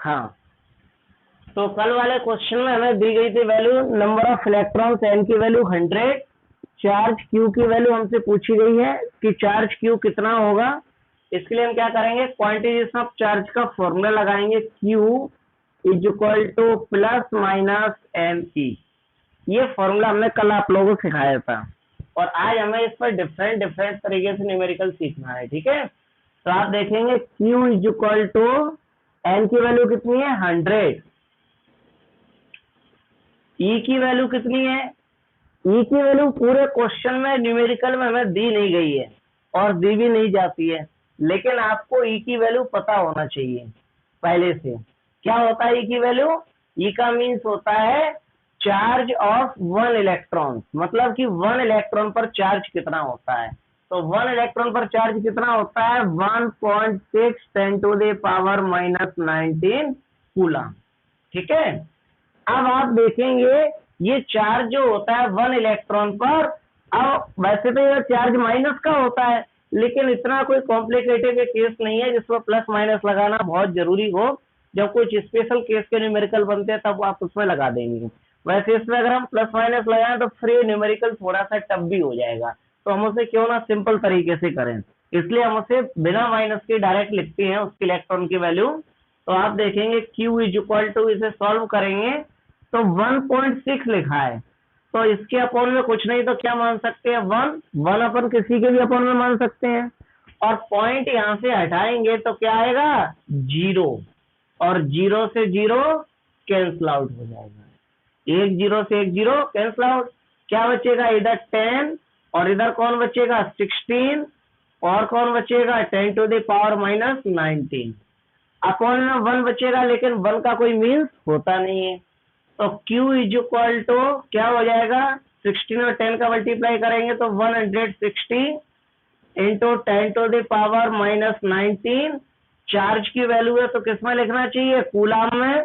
हाँ, तो कल वाले क्वेश्चन में हमें दी गई थी value number of electrons n की वैल्यू 100, चार्ज क्यू की वैल्यू हमसे पूछी गई है कि चार्ज क्यू कितना होगा। इसके लिए हम क्या करेंगे, क्वांटिटीज ऑफ चार्ज का फॉर्मूला लगाएंगे, Q is equal to plus minus m e. ये फॉर्मूला हमने कल आप लोगों को सिखाया था और आज हमें इस पर डिफरेंट डिफरेंट तरीके से न्यूमेरिकल सीखना है। ठीक है, तो आप देखेंगे Q is equal to n की वैल्यू कितनी है 100, E की वैल्यू कितनी है, E की वैल्यू पूरे क्वेश्चन में न्यूमेरिकल में हमें दी नहीं गई है और दी भी नहीं जाती है, लेकिन आपको E की वैल्यू पता होना चाहिए पहले से। क्या होता है E की वैल्यू, E का मीन्स होता है चार्ज ऑफ 1 इलेक्ट्रॉन, मतलब कि 1 इलेक्ट्रॉन पर चार्ज कितना होता है। तो 1 इलेक्ट्रॉन पर चार्ज कितना होता है 1.6 × 10⁻⁻19 कूलम। ठीक है, अब आप देखेंगे ये चार्ज जो होता है 1 इलेक्ट्रॉन पर, अब वैसे तो ये चार्ज माइनस का होता है, लेकिन इतना कोई कॉम्प्लिकेटेड केस नहीं है जिसमें प्लस माइनस लगाना बहुत जरूरी हो। जब कुछ स्पेशल केस के न्यूमेरिकल बनते हैं तब आप उसमें लगा देंगे। वैसे इसमें अगर हम प्लस माइनस लगाएं तो फिर न्यूमेरिकल थोड़ा सा टफ भी हो जाएगा, तो हम उसे क्यों ना सिंपल तरीके से करें, इसलिए हम उसे बिना माइनस के डायरेक्ट लिखते हैं उसके इलेक्ट्रॉन की वैल्यू। तो आप देखेंगे Q इज इक्वल टू, इसे सॉल्व करेंगे तो 1.6 लिखा है, तो इसके अपॉन में कुछ नहीं तो क्या मान सकते हैं 1 अपन किसी के भी अपॉन में मान सकते हैं, और पॉइंट यहां से हटाएंगे तो क्या आएगा 0, और 0 से 0 कैंसल आउट हो जाएगा, 1 0 से 1 0 कैंसल आउट। क्या बचेगा, इधर 10 और इधर कौन बचेगा 16, और कौन बचेगा 10⁻⁻19 अपॉन में 1 बचेगा, लेकिन 1 का कोई मीन्स होता नहीं है। तो Q इज इक्वल टू क्या हो जाएगा, 16 और 10 का मल्टीप्लाई करेंगे तो 160 इंटू 10⁻⁻19 चार्ज की वैल्यू है, तो किसमें लिखना चाहिए कूलम में,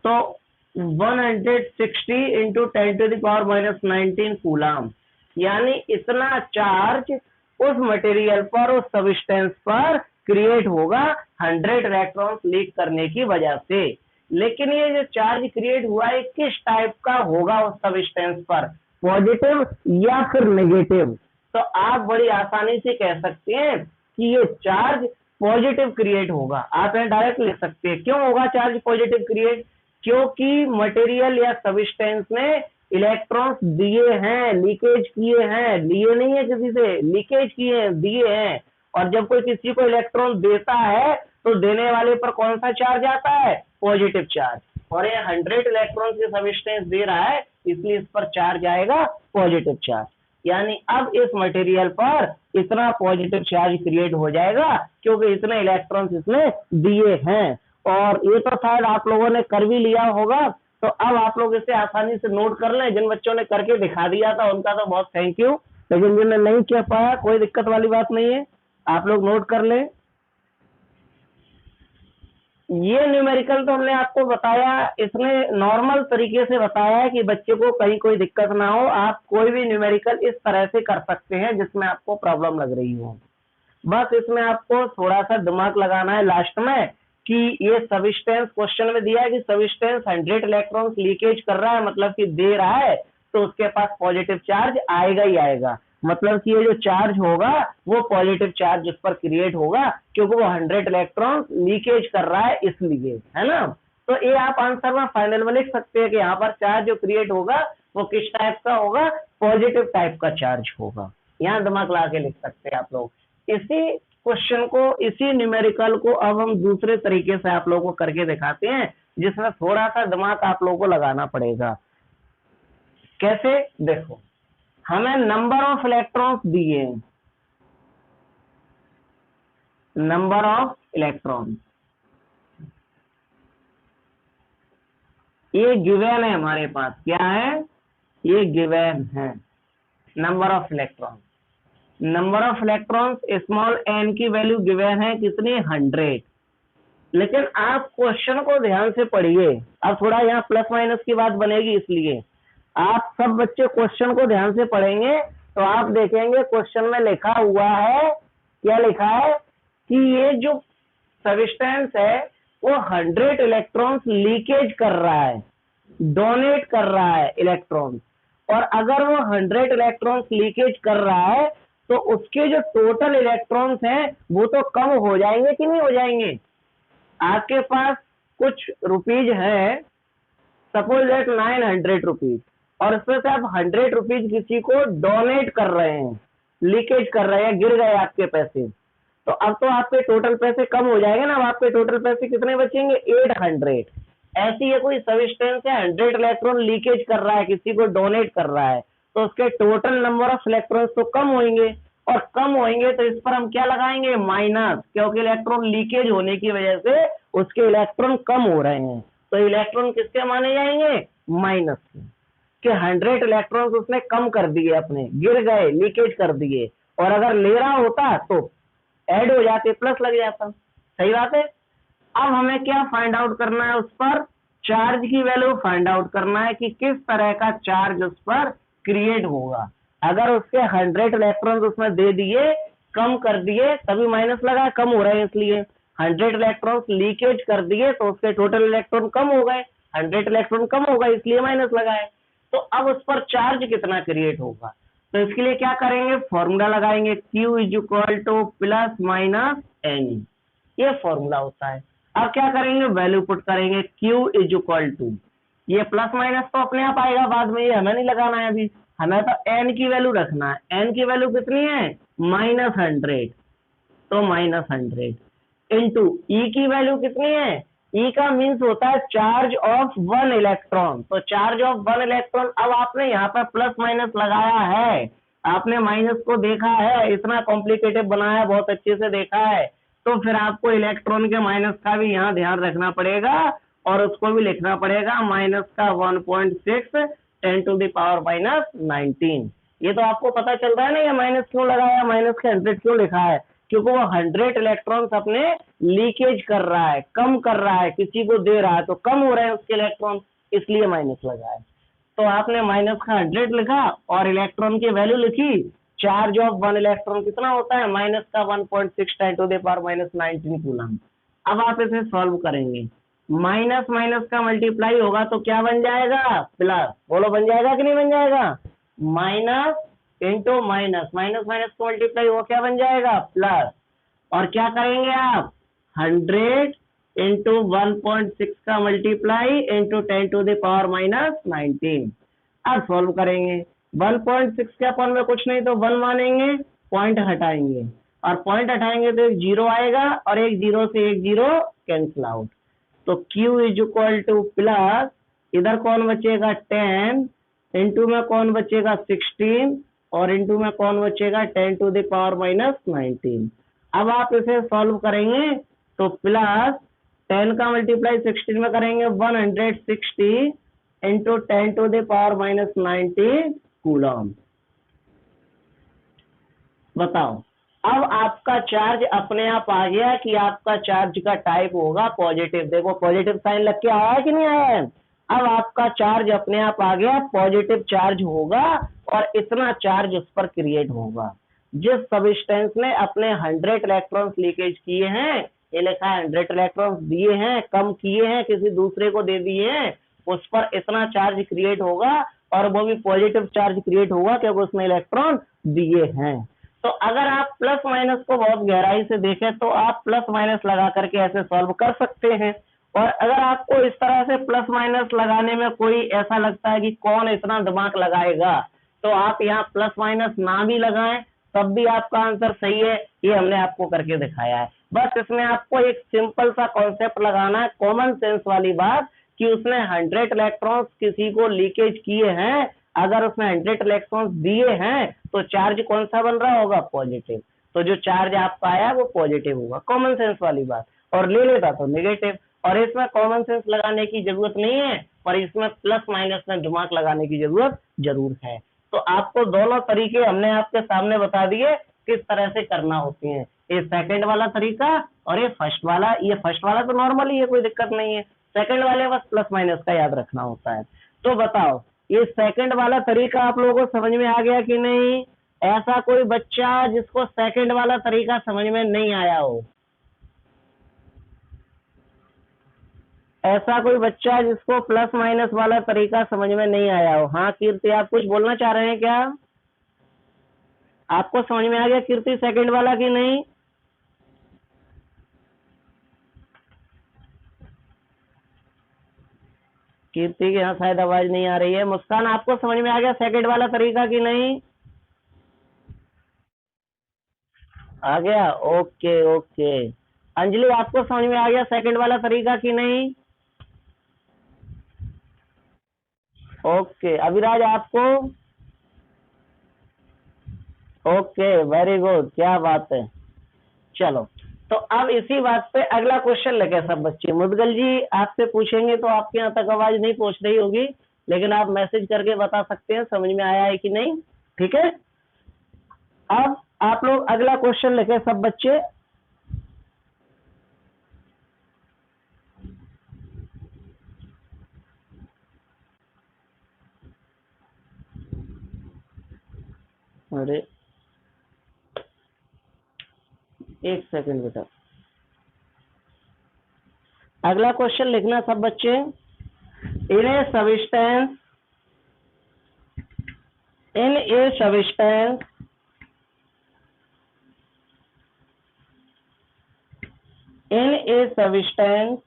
तो 160 इंटू 10⁻⁻19 कूलम, यानी इतना चार्ज उस मटेरियल पर, उस सबस्टेंस पर क्रिएट होगा 100 इलेक्ट्रॉन्स लीक करने की वजह से। लेकिन ये जो चार्ज क्रिएट हुआ है किस टाइप का होगा उस सबस्टेंस पर, पॉजिटिव या फिर नेगेटिव। तो आप बड़ी आसानी से कह सकते हैं कि ये चार्ज पॉजिटिव क्रिएट होगा, आप यहाँ डायरेक्ट लिख सकते हैं। क्यों होगा चार्ज पॉजिटिव क्रिएट, क्योंकि मटेरियल या सबस्टेंस ने इलेक्ट्रॉन्स दिए हैं, लीकेज किए हैं, लिए नहीं है किसी से, लीकेज किए हैं, दिए हैं। और जब कोई किसी को इलेक्ट्रॉन देता है तो देने वाले पर कौन सा चार्ज आता है, पॉजिटिव चार्ज, और ये 100 इलेक्ट्रॉन की सबस्टेंस दे रहा है इसलिए इस पर चार्ज आएगा पॉजिटिव चार्ज। यानी अब इस मटेरियल पर इतना पॉजिटिव चार्ज क्रिएट हो जाएगा क्योंकि इतने इलेक्ट्रॉन्स इसने दिए हैं। और ये तो शायद आप लोगों ने कर भी लिया होगा, तो अब आप लोग इसे आसानी से नोट कर लें। जिन बच्चों ने करके दिखा दिया था उनका तो बहुत थैंक यू, लेकिन जिन्होंने नहीं किया पाया कोई दिक्कत वाली बात नहीं है, आप लोग नोट कर लें। ये न्यूमेरिकल तो हमने आपको बताया, इसने नॉर्मल तरीके से बताया है कि बच्चे को कहीं कोई दिक्कत ना हो। आप कोई भी न्यूमेरिकल इस तरह से कर सकते हैं जिसमें आपको प्रॉब्लम लग रही हो, बस इसमें आपको थोड़ा सा दिमाग लगाना है लास्ट में कि ये सबस्टेंस क्वेश्चन में दिया है कि सबस्टेंस 100 इलेक्ट्रॉन्स लीकेज कर रहा है, मतलब कि दे रहा है, तो उसके पास पॉजिटिव चार्ज आएगा ही आएगा। मतलब कि ये जो चार्ज होगा वो पॉजिटिव चार्ज उस पर क्रिएट होगा क्योंकि वो 100 इलेक्ट्रॉन लीकेज कर रहा है इसलिए, है ना। तो ये आप आंसर में फाइनल में लिख सकते हैं कि यहाँ पर चार्ज जो क्रिएट होगा वो किस टाइप का होगा, पॉजिटिव टाइप का चार्ज होगा। यहाँ दिमाग ला के लिख सकते हैं आप लोग। इसी क्वेश्चन को, इसी न्यूमेरिकल को अब हम दूसरे तरीके से आप लोगों को करके दिखाते हैं जिसमें थोड़ा सा दिमाग आप लोगों को लगाना पड़ेगा। कैसे, देखो हमें नंबर ऑफ इलेक्ट्रॉन्स दिए, नंबर ऑफ इलेक्ट्रॉन ये गिवन है हमारे पास, क्या है ये गिवन है, number of electron. Number of electrons small n की वैल्यू गिवन है कितनी 100। लेकिन आप क्वेश्चन को ध्यान से पढ़िए, अब थोड़ा यहाँ प्लस माइनस की बात बनेगी इसलिए आप सब बच्चे क्वेश्चन को ध्यान से पढ़ेंगे तो आप देखेंगे क्वेश्चन में लिखा हुआ है, क्या लिखा है कि ये जो सबस्टेंस है वो 100 इलेक्ट्रॉन्स लीकेज कर रहा है, डोनेट कर रहा है इलेक्ट्रॉन्स। और अगर वो 100 इलेक्ट्रॉन्स लीकेज कर रहा है तो उसके जो टोटल इलेक्ट्रॉन्स हैं वो तो कम हो जाएंगे कि नहीं हो जाएंगे। आपके पास कुछ रुपीज है, सपोज दैट 900 रुपीज, और उसमें से आप 100 रुपीज किसी को डोनेट कर रहे हैं, लीकेज कर रहे हैं, गिर गए आपके पैसे, तो अब तो आपके टोटल पैसे कम हो जाएंगे ना। अब आपके टोटल पैसे कितने बचेंगे, 800। ऐसी है कोई सब्सटेंस है 100 इलेक्ट्रॉन लीकेज कर रहा है, किसी को डोनेट कर रहा है, तो उसके टोटल नंबर ऑफ इलेक्ट्रॉन्स तो कम होंगे, और कम होंगे तो इस पर हम क्या लगाएंगे, माइनस, क्योंकि इलेक्ट्रॉन लीकेज होने की वजह से उसके इलेक्ट्रॉन कम हो रहे हैं, तो इलेक्ट्रॉन किसके माने जाएंगे, माइनस के। 100 इलेक्ट्रॉन्स उसने कम कर दिए, अपने गिर गए, लीकेज कर दिए, और अगर ले रहा होता तो ऐड हो जाते, प्लस लग जाता। सही बात है। अब हमें क्या फाइंड आउट करना है, उस पर चार्ज की वैल्यू फाइंड आउट करना है कि किस तरह का चार्ज उस पर क्रिएट होगा। अगर उसके 100 इलेक्ट्रॉन उसमें दे दिए, कम कर दिए, तभी माइनस लगा, कम हो रहे हैं इसलिए। 100 इलेक्ट्रॉन लीकेज कर दिए तो उसके टोटल इलेक्ट्रॉन कम हो गए, 100 इलेक्ट्रॉन कम हो गए इसलिए माइनस लगाए। तो अब उस पर चार्ज कितना क्रिएट होगा, तो इसके लिए क्या करेंगे, फॉर्मूला लगाएंगे, Q is equal to plus minus n, ये फॉर्मूला होता है। अब क्या करेंगे, वैल्यू पुट करेंगे, Q इज इक्वल टू, ये प्लस माइनस तो अपने आप आएगा बाद में, ये हमें नहीं लगाना है अभी, हमें तो n की वैल्यू रखना है। n की वैल्यू कितनी है, -100, तो -100 इंटू E की वैल्यू कितनी है, E का मीन्स होता है चार्ज ऑफ 1 इलेक्ट्रॉन, तो चार्ज ऑफ 1 इलेक्ट्रॉन। अब आपने यहाँ पर प्लस माइनस लगाया है, आपने माइनस को देखा है, इतना कॉम्प्लिकेटेड बनाया, बहुत अच्छे से देखा है, तो फिर आपको इलेक्ट्रॉन के माइनस का भी यहाँ ध्यान रखना पड़ेगा, और उसको भी लिखना पड़ेगा, माइनस का 1.6 10⁻⁻19। ये तो आपको पता चल रहा है ना, ये माइनस क्यों लगाया, माइनस के 100 क्यों लिखा है, क्योंकि वो 100 इलेक्ट्रॉन्स अपने लीकेज कर रहा है, कम कर रहा है, किसी को दे रहा है तो कम हो रहे हैं उसके इलेक्ट्रॉन, इसलिए माइनस लगा है। तो आपने माइनस का 100 लिखा और इलेक्ट्रॉन की वैल्यू लिखी, चार्ज ऑफ 1 इलेक्ट्रॉन कितना होता है, माइनस का 1.6 10⁻⁻19 कूलम। अब आप इसे सॉल्व करेंगे, माइनस माइनस का मल्टीप्लाई होगा तो क्या बन जाएगा, प्लस, बोलो बन जाएगा कि नहीं बन जाएगा, minus into minus, minus minus को मल्टीप्लाई हुआ क्या बन जाएगा, प्लस, और क्या करेंगे आप, 100 इंटू 1.6 का मल्टीप्लाई इंटू 10⁻⁻19। अब सॉल्व करेंगे, 1.6 के अपन में कुछ नहीं तो 1 मानेंगे, पॉइंट हटाएंगे, और पॉइंट हटाएंगे तो एक जीरो आएगा, और एक जीरो से एक जीरो कैंसिल आउट, तो Q is equal to plus, इधर कौन बचेगा 10, इंटू में कौन बचेगा 16, और इंटू में कौन बचेगा 10⁻⁻19। अब आप इसे सॉल्व करेंगे तो प्लस 10 का मल्टीप्लाई 16 में करेंगे, 160 इंटू 10⁻⁻19 कूलम। बताओ, अब आपका चार्ज अपने आप आ गया कि आपका चार्ज का टाइप होगा पॉजिटिव। देखो पॉजिटिव साइन लग के आया है कि नहीं आया है। अब आपका चार्ज अपने आप आ गया, पॉजिटिव चार्ज होगा, और इतना चार्ज उस पर क्रिएट होगा। जिस सब्सटेंस ने अपने 100 इलेक्ट्रॉन्स लीकेज किए हैं, ये लिखा है 100 इलेक्ट्रॉन्स दिए हैं, कम किए हैं, किसी दूसरे को दे दिए हैं, उस पर इतना चार्ज क्रिएट होगा, और वो भी पॉजिटिव चार्ज क्रिएट होगा क्योंकि उसने इलेक्ट्रॉन दिए हैं। तो अगर आप प्लस माइनस को बहुत गहराई से देखें तो आप प्लस माइनस लगा करके ऐसे सॉल्व कर सकते हैं। और अगर आपको इस तरह से प्लस माइनस लगाने में कोई ऐसा लगता है कि कौन इतना दिमाग लगाएगा, तो आप यहाँ प्लस माइनस ना भी लगाएं तब भी आपका आंसर सही है। ये हमने आपको करके दिखाया है। बस इसमें आपको एक सिंपल सा कॉन्सेप्ट लगाना है, कॉमन सेंस वाली बात, कि उसने 100 इलेक्ट्रॉन्स किसी को लीकेज किए हैं, अगर उसने 100 इलेक्ट्रॉन्स दिए हैं तो चार्ज कौन सा बन रहा होगा, पॉजिटिव। तो जो चार्ज आपका आया वो पॉजिटिव होगा, कॉमन सेंस वाली बात। और ले लेता तो नेगेटिव। और इसमें कॉमन सेंस लगाने की जरूरत नहीं है, पर इसमें प्लस माइनस में दिमाग लगाने की जरूरत जरूर है। तो आपको दोनों तरीके हमने आपके सामने बता दिए किस तरह से करना होते हैं, ये सेकंड वाला तरीका और ये फर्स्ट वाला। ये फर्स्ट वाला तो नॉर्मल ही है, कोई दिक्कत नहीं है। सेकंड वाले बस प्लस माइनस का याद रखना होता है। तो बताओ, ये सेकंड वाला तरीका आप लोगों को समझ में आ गया कि नहीं? ऐसा कोई बच्चा जिसको सेकंड वाला तरीका समझ में नहीं आया हो? ऐसा कोई बच्चा जिसको प्लस माइनस वाला तरीका समझ में नहीं आया हो? हाँ कीर्ति, आप कुछ बोलना चाह रहे हैं क्या? आपको समझ में आ गया कीर्ति सेकंड वाला कि नहीं? कीर्ति के यहाँ शायद आवाज नहीं आ रही है। मुस्कान, आपको समझ में आ गया सेकंड वाला तरीका कि नहीं? आ गया, ओके ओके। अंजलि, आपको समझ में आ गया सेकंड वाला तरीका कि नहीं? ओके। अभिराज, आपको? ओके, वेरी गुड, क्या बात है। चलो, तो अब इसी बात पे अगला क्वेश्चन लेके सब बच्चे। मुदगल जी आपसे पूछेंगे तो आपके यहाँ तक आवाज नहीं पहुंच रही होगी, लेकिन आप मैसेज करके बता सकते हैं समझ में आया है कि नहीं। ठीक है, अब आप लोग अगला क्वेश्चन लेके सब बच्चे। अरे एक सेकंड बेटा, अगला क्वेश्चन लिखना सब बच्चे। In a substance, in a substance in a substance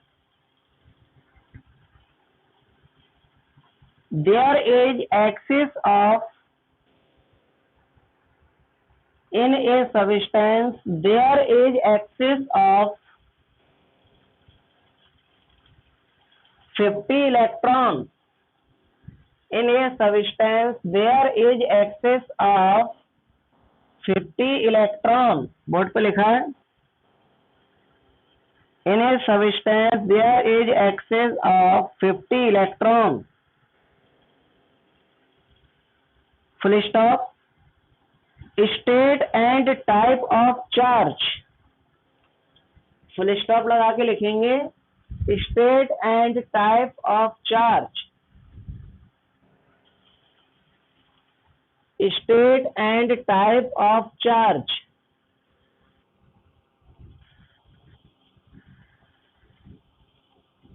there is axis of, in a substance there is axis of 50 electrons, in a substance there is axis of 50 electrons, board पे लिखा है। In a substance there is excess of 50 electrons, full stop, state and type of charge, full stop लगा के लिखेंगे state and type of charge, state and type of charge,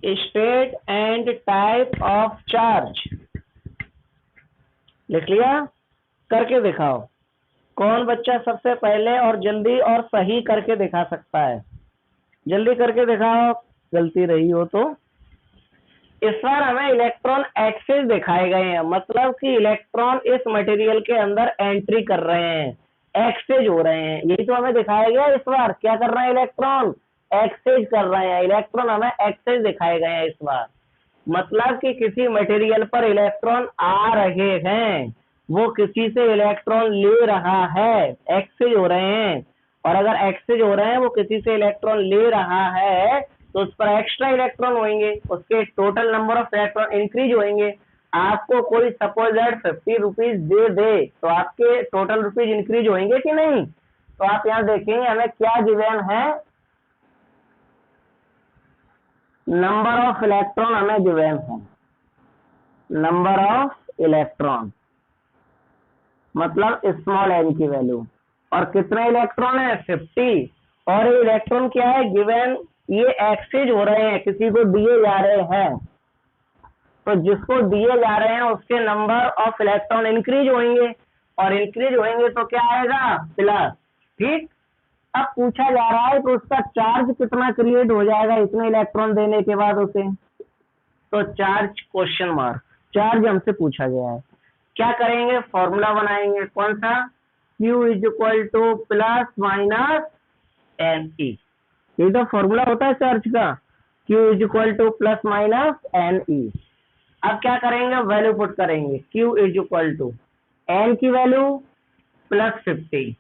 state and type of charge. लिख लिया? करके दिखाओ। कौन बच्चा सबसे पहले और जल्दी और सही करके दिखा सकता है? जल्दी करके दिखाओ, गलती रही हो तो। इस बार हमें इलेक्ट्रॉन एक्सेस दिखाए गए हैं, मतलब कि इलेक्ट्रॉन इस मटेरियल के अंदर एंट्री कर रहे हैं, एक्सेज हो रहे हैं, यही तो हमें दिखाया गया। इस बार क्या कर रहे हैं? इलेक्ट्रॉन एक्सेज कर रहे हैं, इलेक्ट्रॉन हमें एक्सेज दिखाए गए हैं इस बार। मतलब कि किसी मटेरियल पर इलेक्ट्रॉन आ रहे हैं, वो किसी से इलेक्ट्रॉन ले रहा है, एक्सेज हो रहे हैं। और अगर एक्सेज हो रहे हैं, वो किसी से इलेक्ट्रॉन ले रहा है, तो उस पर एक्स्ट्रा इलेक्ट्रॉन होंगे, उसके total number of electron increase होंगे। आपको कोई सपोज दैट 50 रुपीज दे दे, तो आपके टोटल रुपीज इंक्रीज होंगे कि नहीं? तो आप यहाँ देखेंगे हमें क्या गिवन है, नंबर ऑफ इलेक्ट्रॉन हमें गिवन है, नंबर ऑफ इलेक्ट्रॉन मतलब स्मॉल एन की वैल्यू। और कितने इलेक्ट्रॉन है? 50। और ये इलेक्ट्रॉन क्या है? गिवन, ये एक्सचेंज हो रहे हैं, किसी को दिए जा रहे हैं, तो जिसको दिए जा रहे हैं उसके नंबर ऑफ इलेक्ट्रॉन इंक्रीज होंगे, और इंक्रीज होंगे तो क्या आएगा? प्लस। ठीक, अब पूछा जा रहा है तो उसका चार्ज कितना क्रिएट हो जाएगा इतने इलेक्ट्रॉन देने के बाद उसे? तो चार्ज क्वेश्चन मार्क, चार्ज हमसे पूछा गया है। क्या करेंगे? फॉर्मूला बनाएंगे, कौन सा? Q is equal to plus minus n e, ये तो फॉर्मूला होता है चार्ज का, Q is equal to plus minus n e. अब क्या करेंगे? वैल्यू पुट करेंगे, Q is equal to n की वैल्यू प्लस 50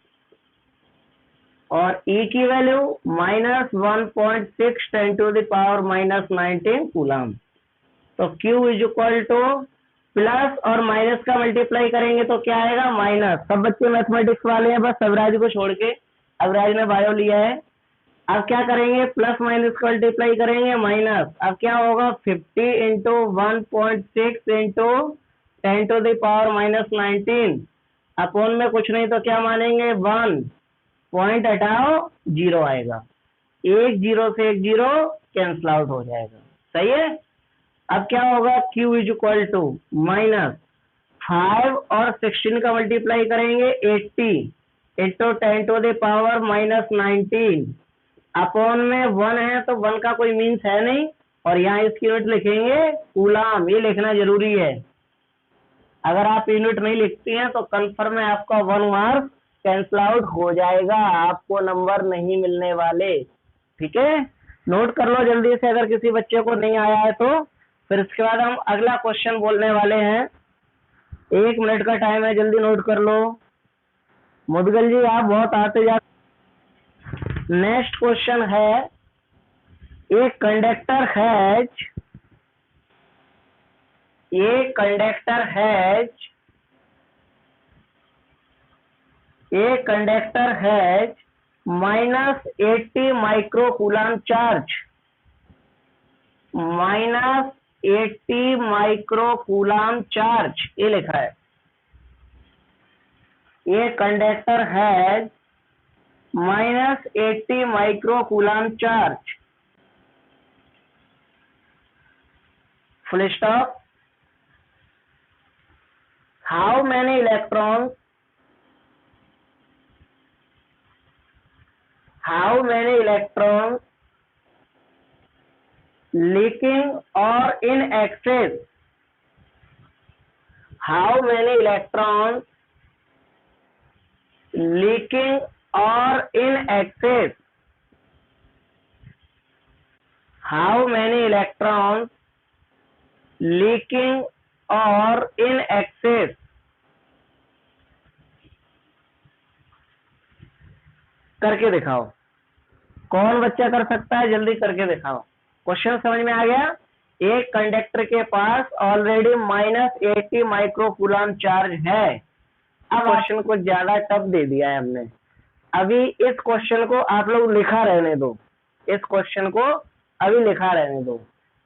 और E की value minus 1.6 10 to the power minus 19 coulomb. तो Q is equal to plus और माइनस का मल्टीप्लाई करेंगे तो क्या आएगा? माइनस। सब बच्चे मैथमेटिक्स वाले हैं, बस अवराज को छोड़ के, अवराज ने बायो लिया है। अब क्या करेंगे? प्लस माइनस को मल्टीप्लाई करेंगे, माइनस। अब क्या होगा? 50 into 1.6 into 10 to the power minus 19 upon में कुछ नहीं तो क्या मानेंगे? 1, पॉइंट हटाओ, 0 आएगा। एक जीरो से एक जीरो कैंसिल आउट हो जाएगा। सही है। अब क्या होगा, Q is equal to minus 5 और 16 का मल्टीप्लाई करेंगे 80 इंटू 10⁻⁻19 अपॉन में 1 है तो 1 का कोई मीन्स है नहीं, और यहाँ इसकी यूनिट लिखेंगे कूलाम, ये लिखना जरूरी है। अगर आप यूनिट नहीं लिखती हैं तो कंफर्म है आपका 1 मार्क कैंसिल आउट हो जाएगा, आपको नंबर नहीं मिलने वाले। ठीक है, नोट कर लो जल्दी से अगर किसी बच्चे को नहीं आया है तो। फिर इसके बाद हम अगला क्वेश्चन बोलने वाले हैं, 1 मिनट का टाइम है, जल्दी नोट कर लो। मुदगल जी आप बहुत आते जाते। नेक्स्ट क्वेश्चन है, एक conductor has -80 microcoulomb charge, -80 microcoulomb charge, ये लिखा है। ये conductor has -80 microcoulomb charge, full stop. How many electrons leaking or in excess, how many electrons leaking or in excess, how many electrons leaking or in excess, करके दिखाओ। कौन बच्चा कर सकता है, जल्दी करके दिखाओ। क्वेश्चन समझ में आ गया। एक कंडक्टर के पास ऑलरेडी -80 माइक्रोकूलम चार्ज है। अब क्वेश्चन को ज्यादा टफ दे दिया है हमने। अभी इस क्वेश्चन को आप लोग लिखा रहने दो, इस क्वेश्चन को अभी लिखा रहने दो।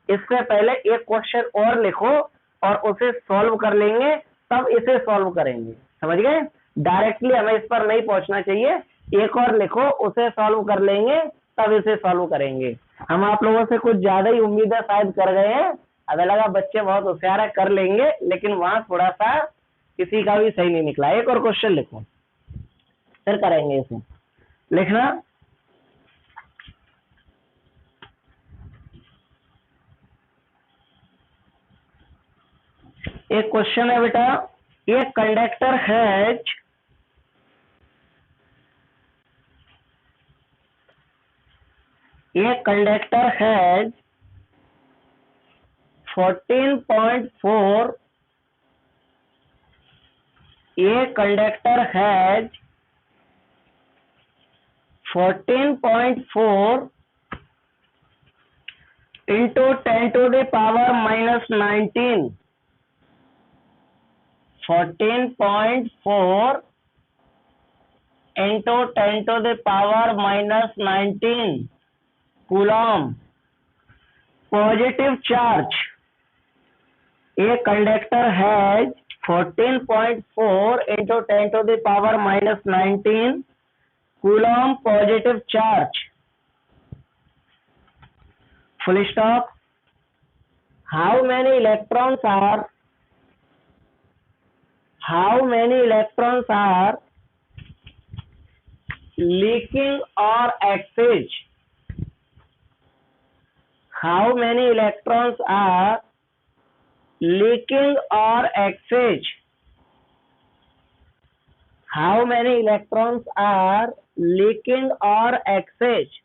इससे पहले एक क्वेश्चन और लिखो और उसे सॉल्व कर लेंगे, तब इसे सॉल्व करेंगे। समझ गए, डायरेक्टली हमें इस पर नहीं पहुंचना चाहिए। एक और लिखो, उसे सॉल्व कर लेंगे, तब इसे सॉल्व करेंगे। हम आप लोगों से कुछ ज्यादा ही उम्मीदें शायद कर गए हैं। हमें लगा बच्चे बहुत होशियार है, कर लेंगे, लेकिन वहां थोड़ा सा किसी का भी सही नहीं निकला। एक और क्वेश्चन लिखो, फिर करेंगे इसे। लिखना, एक क्वेश्चन है बेटा, एक conductor has A conductor has 14.4 A conductor has 14.4 into 10 to the power minus 19, 14.4 into 10 to the power minus 19 coulomb positive charge. A conductor has 14.4 into 10 to the power minus 19 coulomb positive charge. Full stop. How many electrons are leaking or exchange? How many electrons are leaking or exchange? How many electrons are leaking or exchange?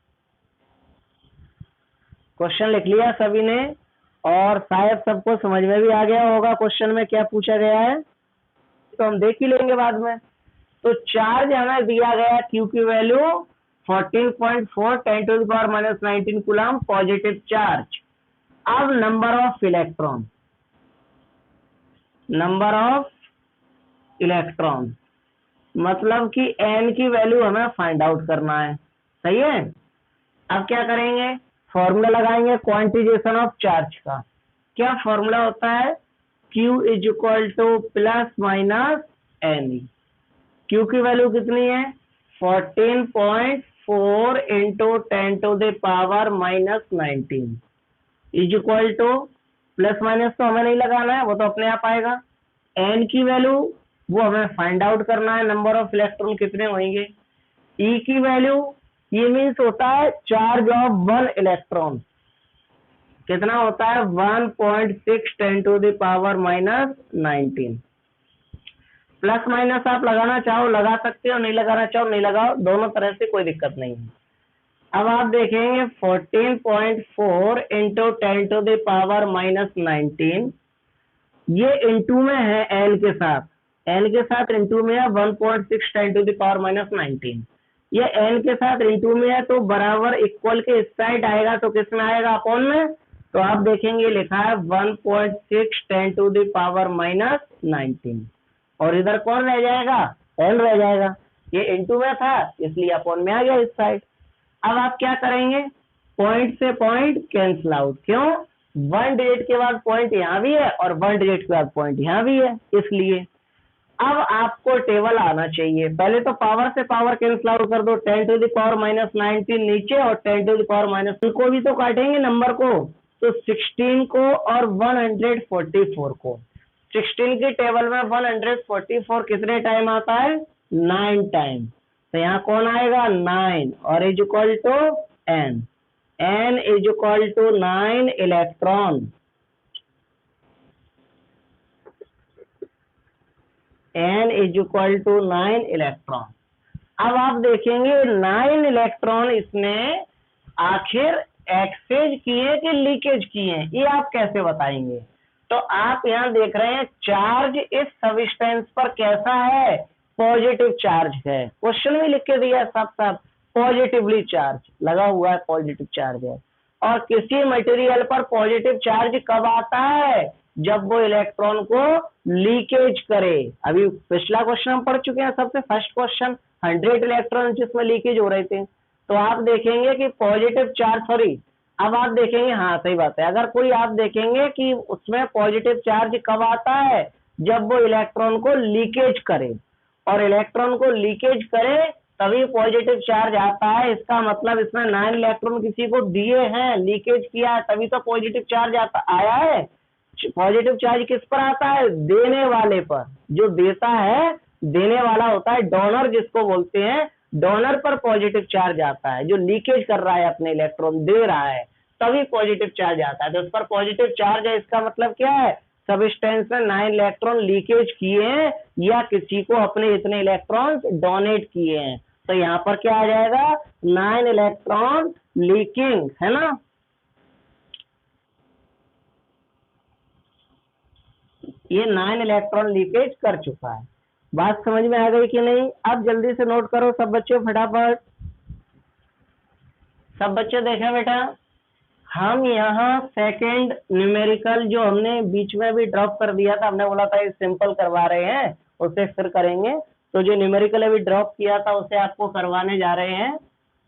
Question लिख लिया सभी ने, और शायद सबको समझ में भी आ गया होगा क्वेश्चन में क्या पूछा गया है, तो हम देख ही लेंगे बाद में। तो चार्ज हमें दिया गया Q की value 14.4 10 to the power minus 19 coulomb positive charge. अब नंबर ऑफ इलेक्ट्रॉन मतलब कि n की वैल्यू हमें फाइंड आउट करना है। सही है, अब क्या करेंगे, फॉर्मूला लगाएंगे क्वांटिजेशन ऑफ चार्ज का। क्या फॉर्मूला होता है, Q is equal to plus minus n. Q की वैल्यू कितनी है, 14.4 into 10 to the power minus 19। Is equal to, plus minus तो हमें नहीं लगाना है, वो तो अपने आप आएगा। एन की वैल्यू वो हमें फाइंड आउट करना है, नंबर ऑफ इलेक्ट्रॉन कितने होंगे। ई की वैल्यू ये मीन्स होता है चार्ज ऑफ वन इलेक्ट्रॉन, कितना होता है 1.6 10 to the power minus 19। Plus minus आप लगाना चाहो लगा सकते हो, नहीं लगाना चाहो नहीं लगाओ, दोनों तरह से कोई दिक्कत नहीं है। अब आप देखेंगे 14.4 into 10 to the power minus 19, ये इंटू में है एल के साथ, एल के साथ इंटू में है 1.6 10 टू द पावर माइनस 19, ये एल के साथ इंटू में है तो बराबर इक्वल के इस साइड आएगा, तो किस में आएगा अपॉन में, तो आप देखेंगे लिखा है 1.6 10 टू द पावर माइनस 19, और इधर कौन रह जाएगा, एल रह जाएगा, ये इंटू में था इसलिए अपॉन में आ गया इस साइड। अब आप क्या करेंगे, पॉइंट से पॉइंट कैंसिल आउट, क्यों, 1 डिजिट के बाद पॉइंट यहाँ भी है और 1 डिजिट के बाद पॉइंट यहाँ भी है, इसलिए अब आपको टेबल आना चाहिए। पहले तो पावर से पावर कैंसिल आउट कर दो, 10 टू द पावर माइनस 19 नीचे और 10 टू द पावर माइनस को भी तो काटेंगे नंबर को, तो 16 को और 144 को, 16 की टेबल में 144 कितने टाइम आता है, 9 टाइम, तो यहाँ कौन आएगा 9, और is equal to n, n is equal to 9 electron, n is equal to 9 electron. अब आप देखेंगे 9 इलेक्ट्रॉन इसने आखिर एक्सचेंज किए कि लीकेज किए, ये आप कैसे बताएंगे। तो आप यहाँ देख रहे हैं चार्ज इस सब्सटेंस पर कैसा है, पॉजिटिव चार्ज है, क्वेश्चन में लिख के दिया सब सब पॉजिटिवली चार्ज लगा हुआ है, पॉजिटिव चार्ज है। और किसी मटेरियल पर पॉजिटिव चार्ज कब आता है, जब वो इलेक्ट्रॉन को लीकेज करे। अभी पिछला क्वेश्चन हम पढ़ चुके हैं, सबसे फर्स्ट क्वेश्चन 100 इलेक्ट्रॉन जिसमें लीकेज हो रहे थे, तो आप देखेंगे कि पॉजिटिव चार्ज, सॉरी अब आप देखेंगे, हाँ सही बात है, अगर कोई आप देखेंगे कि उसमें पॉजिटिव चार्ज कब आता है, जब वो इलेक्ट्रॉन को लीकेज करे, और इलेक्ट्रॉन को लीकेज करे तभी पॉजिटिव चार्ज आता है। इसका मतलब इसमें 9 इलेक्ट्रॉन किसी को दिए हैं, लीकेज किया है, तभी तो पॉजिटिव चार्ज आया है। पॉजिटिव चार्ज किस पर आता है, देने वाले पर, जो देता है देने वाला होता है डोनर जिसको बोलते हैं, डोनर पर पॉजिटिव चार्ज आता है, जो लीकेज कर रहा है अपने इलेक्ट्रॉन दे रहा है तभी पॉजिटिव चार्ज आता है, तो उस पर पॉजिटिव चार्ज है। इसका मतलब क्या है, सबस्टेंस में 9 इलेक्ट्रॉन लीकेज किए हैं या किसी को अपने इतने इलेक्ट्रॉन डोनेट किए हैं, तो यहाँ पर क्या आ जाएगा 9 इलेक्ट्रॉन लीकिंग, है ना। ये 9 इलेक्ट्रॉन लीकेज कर चुका है। बात समझ में आ गई कि नहीं, अब जल्दी से नोट करो सब बच्चे फटाफट, सब बच्चे देखें बेटा, हम यहाँ सेकंड न्यूमेरिकल जो हमने बीच में भी ड्रॉप कर दिया था, हमने बोला था ये सिंपल करवा रहे हैं उसे फिर करेंगे, तो जो न्यूमेरिकल अभी ड्रॉप किया था उसे आपको करवाने जा रहे हैं।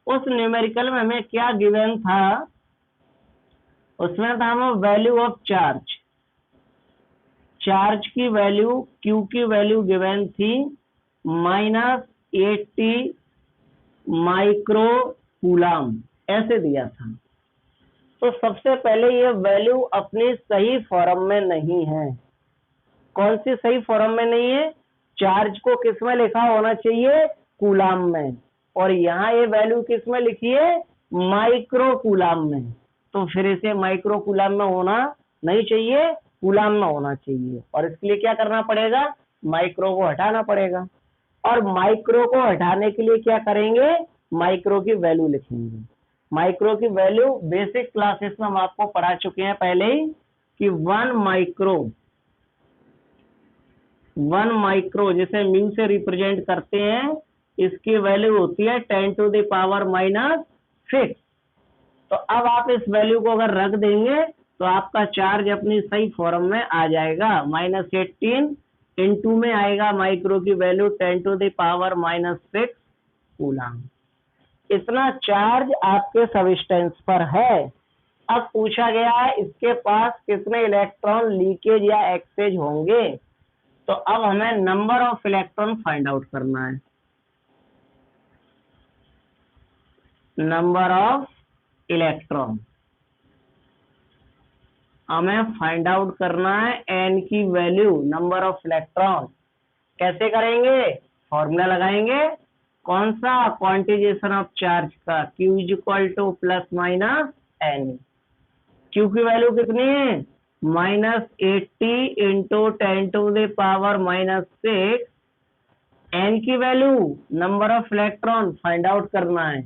उस न्यूमेरिकल में हमें क्या गिवन था, उसमें था हमें वैल्यू ऑफ चार्ज, चार्ज की वैल्यू, क्यू की वैल्यू गिवन थी -80 माइक्रो कूलम, ऐसे दिया था। तो सबसे पहले ये वैल्यू अपनी सही फॉर्म में नहीं है। कौन सी सही फॉर्म में नहीं है, चार्ज को किस में लिखा होना चाहिए, कूलम में, और यहाँ ये वैल्यू किस में लिखी है, माइक्रो कूलम में, तो फिर इसे माइक्रो कूलम में होना नहीं चाहिए, कूलम में होना चाहिए, और इसके लिए क्या करना पड़ेगा, माइक्रो को हटाना पड़ेगा। और माइक्रो को हटाने के लिए क्या करेंगे, माइक्रो की वैल्यू लिखेंगे। माइक्रो की वैल्यू बेसिक क्लासेस में हम आपको पढ़ा चुके हैं पहले ही कि 1 माइक्रो जिसे म्यू से रिप्रेजेंट करते हैं, इसकी वैल्यू होती है 10 टू द पावर -6। तो अब आप इस वैल्यू को अगर रख देंगे तो आपका चार्ज अपनी सही फॉर्म में आ जाएगा, -18 इंटू में आएगा माइक्रो की value 10 to the power -6 coulomb. इतना चार्ज आपके सबस्टेंस पर है। अब पूछा गया है इसके पास कितने इलेक्ट्रॉन लीकेज या एक्सचेंज होंगे, तो अब हमें number of electron find out करना है। नंबर ऑफ इलेक्ट्रॉन, हमें फाइंड आउट करना है n की वैल्यू, नंबर ऑफ इलेक्ट्रॉन। कैसे करेंगे? फॉर्मूला लगाएंगे, कौन सा? क्वांटिजेशन ऑफ चार्ज का, Q is equal to plus minus n। Q की वैल्यू कितनी है? -80 इंटू 10⁻⁻⁶। n की value, number of electron find out करना है।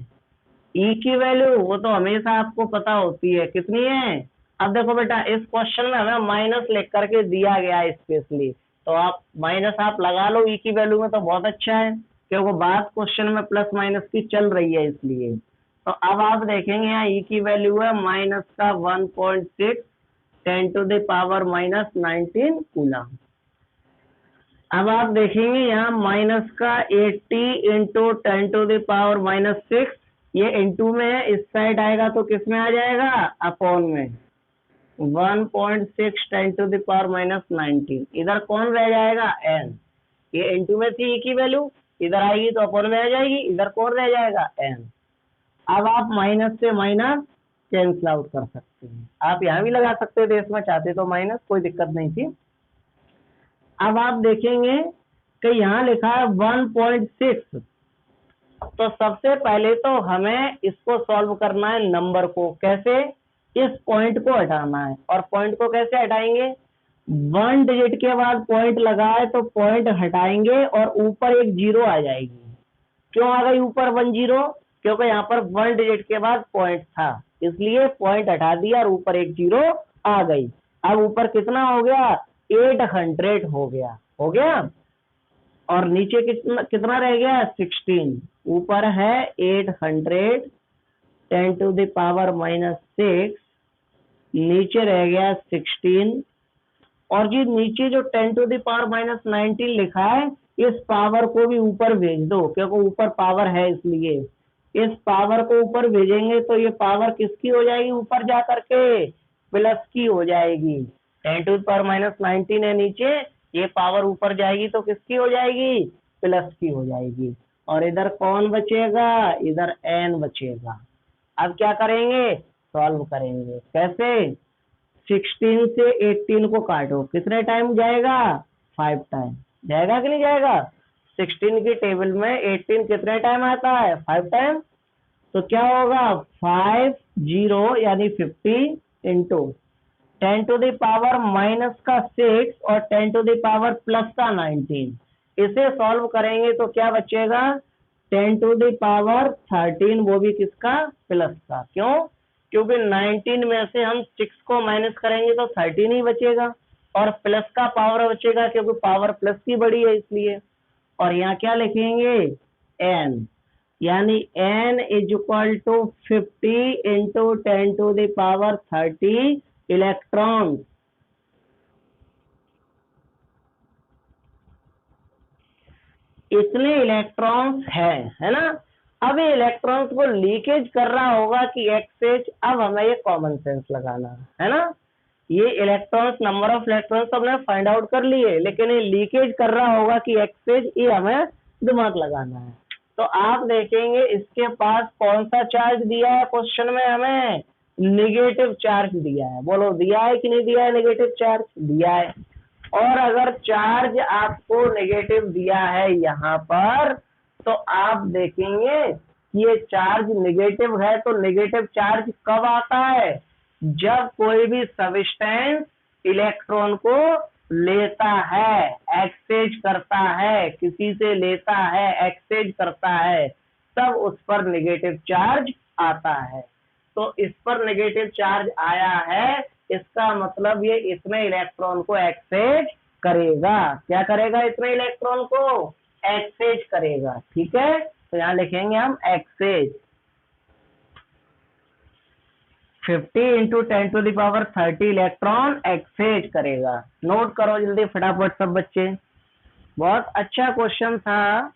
E की वैल्यू वो तो हमेशा आपको पता होती है, कितनी है? अब देखो बेटा, इस क्वेश्चन में हमें माइनस लिख करके दिया गया है स्पेशली, तो आप माइनस आप लगा लो E की वैल्यू में, तो बहुत अच्छा है, क्योंकि बात क्वेश्चन में प्लस माइनस की चल रही है इसलिए। तो अब आप देखेंगे यहाँ E की वैल्यू है माइनस का 1.6 10⁻⁻19 कूलम। अब आप देखेंगे यहाँ माइनस का 80 इंटू 10⁻⁻6, ये इंटू में है, इस साइड आएगा तो किस में आ जाएगा? अपॉन में। 1.6 10⁻⁻19, इधर कौन रह जाएगा? n। ये इंटू में थी E की वैल्यू, इधर आएगी तो अपॉन में आ जाएगी, इधर कौन रह जाएगा? n। अब आप माइनस से माइनस कैंसिल आउट कर सकते हैं, आप यहाँ भी लगा सकते थे इसमें, चाहते तो माइनस, कोई दिक्कत नहीं थी। अब आप देखेंगे कि यहाँ लिखा है 1.6, तो सबसे पहले तो हमें इसको सॉल्व करना है नंबर को। कैसे? इस पॉइंट को हटाना है, और पॉइंट को कैसे हटाएंगे? 1 डिजिट के बाद पॉइंट लगा है तो पॉइंट हटाएंगे और ऊपर एक जीरो आ जाएगी। क्यों आ गई ऊपर 1 जीरो? क्योंकि यहाँ पर 1 डिजिट के बाद पॉइंट था, इसलिए पॉइंट हटा दिया और ऊपर एक जीरो आ गई। अब ऊपर कितना हो गया? 800 हो गया, हो गया। और नीचे कितना कितना रह गया? 16। ऊपर है 800 10⁻⁻6, नीचे रह गया 16। और जी नीचे जो 10⁻⁻19 लिखा है, इस पावर को भी ऊपर भेज दो, क्योंकि ऊपर पावर है इसलिए। इस पावर को ऊपर भेजेंगे तो ये पावर किसकी हो जाएगी? ऊपर जा करके प्लस की हो जाएगी। 10⁻⁻19 है नीचे, ये पावर ऊपर जाएगी तो किसकी हो जाएगी? प्लस की हो जाएगी। और इधर कौन बचेगा? इधर n बचेगा। अब क्या करेंगे? सॉल्व करेंगे। कैसे? 16 से 18 को काटो, कितने टाइम जाएगा? 5 टाइम। जाएगा कि नहीं जाएगा? 16 की टेबल में 18 कितने टाइम आता है? 5 टाइम। तो क्या होगा? 5 0 यानी 50 इंटू 10⁻⁻6 और 10⁻+19। इसे सॉल्व करेंगे तो क्या बचेगा? 10⁻13, वो भी किसका? प्लस का। क्यों? क्योंकि 19 में से हम 6 को माइनस करेंगे तो 13 ही बचेगा, और प्लस का पावर बचेगा क्योंकि पावर प्लस की बड़ी है इसलिए। और यहाँ क्या लिखेंगे? n, यानी n is equal to 50 into 10⁻30 electron. इतने इलेक्ट्रॉन्स है ना। अब ये इलेक्ट्रॉन्स को लीकेज कर रहा होगा कि एक्सचेंज, अब हमें ये कॉमन सेंस लगाना है ना। ये इलेक्ट्रॉन्स, नंबर ऑफ इलेक्ट्रॉन्स हमने फाइंड आउट कर लिए, लेकिन ये लीकेज कर रहा होगा कि एक्सचेंज, ये हमें दिमाग लगाना है। तो आप देखेंगे इसके पास कौन सा चार्ज दिया है क्वेश्चन में? हमें निगेटिव चार्ज दिया है। बोलो, दिया है कि नहीं दिया है? निगेटिव चार्ज दिया है। और अगर चार्ज आपको नेगेटिव दिया है यहाँ पर, तो आप देखेंगे ये चार्ज नेगेटिव है, तो नेगेटिव चार्ज कब आता है? जब कोई भी सब्सटेंस इलेक्ट्रॉन को लेता है, एक्सचेंज करता है, किसी से लेता है, एक्सचेंज करता है, तब उस पर नेगेटिव चार्ज आता है। तो इस पर नेगेटिव चार्ज आया है, इसका मतलब ये इतने इलेक्ट्रॉन को एक्सचेंज करेगा। क्या करेगा? इतने इलेक्ट्रॉन को एक्सचेंज करेगा। ठीक है, तो यहाँ लिखेंगे हम एक्सचेंज। 50 इंटू 10⁻30 इलेक्ट्रॉन एक्सचेंज करेगा। नोट करो जल्दी फटाफट सब बच्चे, बहुत अच्छा क्वेश्चन था।